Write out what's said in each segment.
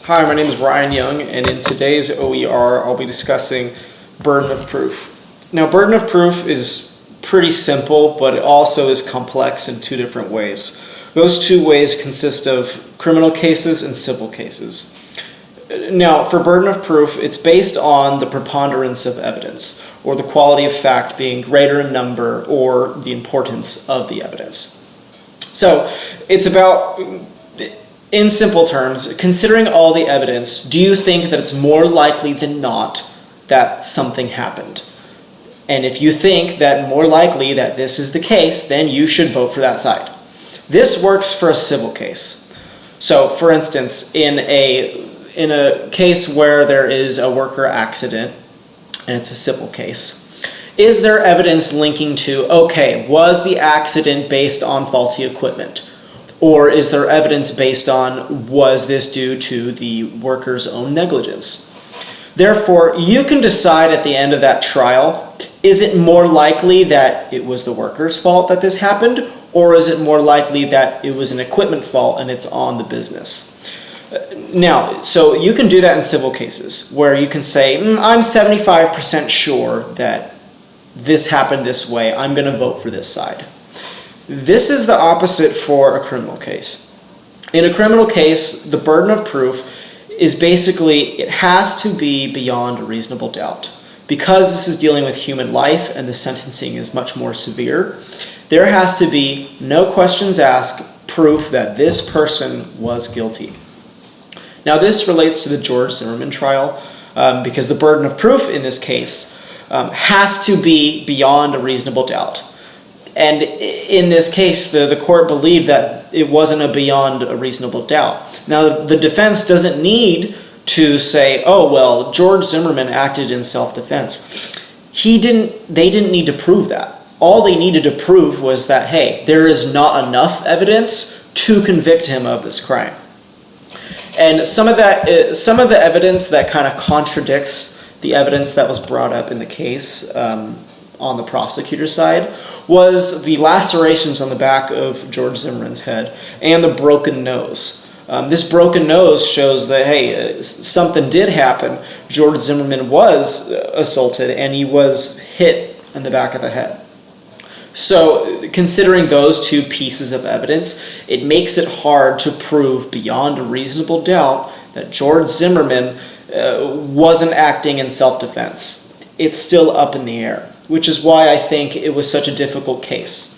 Hi, my name is Ryan Young, and in today's OER, I'll be discussing burden of proof. Now, burden of proof is pretty simple, but it also is complex in two different ways. Those two ways consist of criminal cases and civil cases. Now, for burden of proof, it's based on the preponderance of evidence, or the quality of fact being greater in number, or the importance of the evidence. So, it's about, in simple terms, considering all the evidence, do you think that it's more likely than not that something happened? And if you think that more likely that this is the case, then you should vote for that side. This works for a civil case. So, for instance, in a case where there is a worker accident, and it's a civil case, is there evidence linking to, okay, was the accident based on faulty equipment? Or is there evidence based on, was this due to the worker's own negligence? Therefore, you can decide at the end of that trial, is it more likely that it was the worker's fault that this happened, or is it more likely that it was an equipment fault and it's on the business? Now, so you can do that in civil cases, where you can say, I'm 75% sure that this happened this way, I'm going to vote for this side. This is the opposite for a criminal case. In a criminal case, the burden of proof is basically, it has to be beyond a reasonable doubt. Because this is dealing with human life and the sentencing is much more severe, there has to be, no questions asked, proof that this person was guilty. Now this relates to the George Zimmerman trial, because the burden of proof in this case has to be beyond a reasonable doubt. And in this case, the court believed that it wasn't beyond a reasonable doubt. Now, the defense doesn't need to say, oh, well, George Zimmerman acted in self-defense. They didn't need to prove that. All they needed to prove was that, hey, there is not enough evidence to convict him of this crime. And some of the evidence that kind of contradicts the evidence that was brought up in the case on the prosecutor's side was the lacerations on the back of George Zimmerman's head and the broken nose. This broken nose shows that, hey, something did happen. George Zimmerman was assaulted and he was hit in the back of the head. So, considering those two pieces of evidence, it makes it hard to prove beyond a reasonable doubt that George Zimmerman wasn't acting in self-defense. It's still up in the air, which is why I think it was such a difficult case.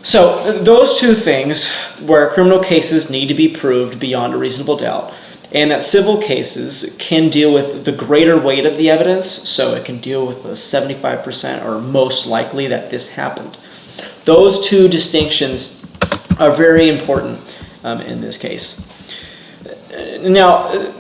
So, those two things, where criminal cases need to be proved beyond a reasonable doubt, and that civil cases can deal with the greater weight of the evidence, so it can deal with the 75% or most likely that this happened. Those two distinctions are very important in this case. Now,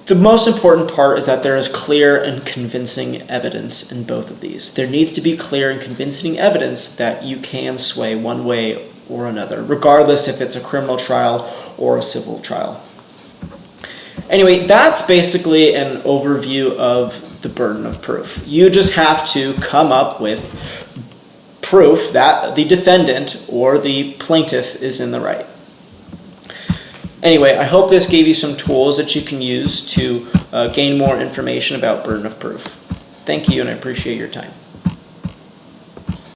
the most important part is that there is clear and convincing evidence in both of these. There needs to be clear and convincing evidence that you can sway one way or another, regardless if it's a criminal trial or a civil trial. Anyway, that's basically an overview of the burden of proof. You just have to come up with proof that the defendant or the plaintiff is in the right. Anyway, I hope this gave you some tools that you can use to gain more information about burden of proof. Thank you, and I appreciate your time.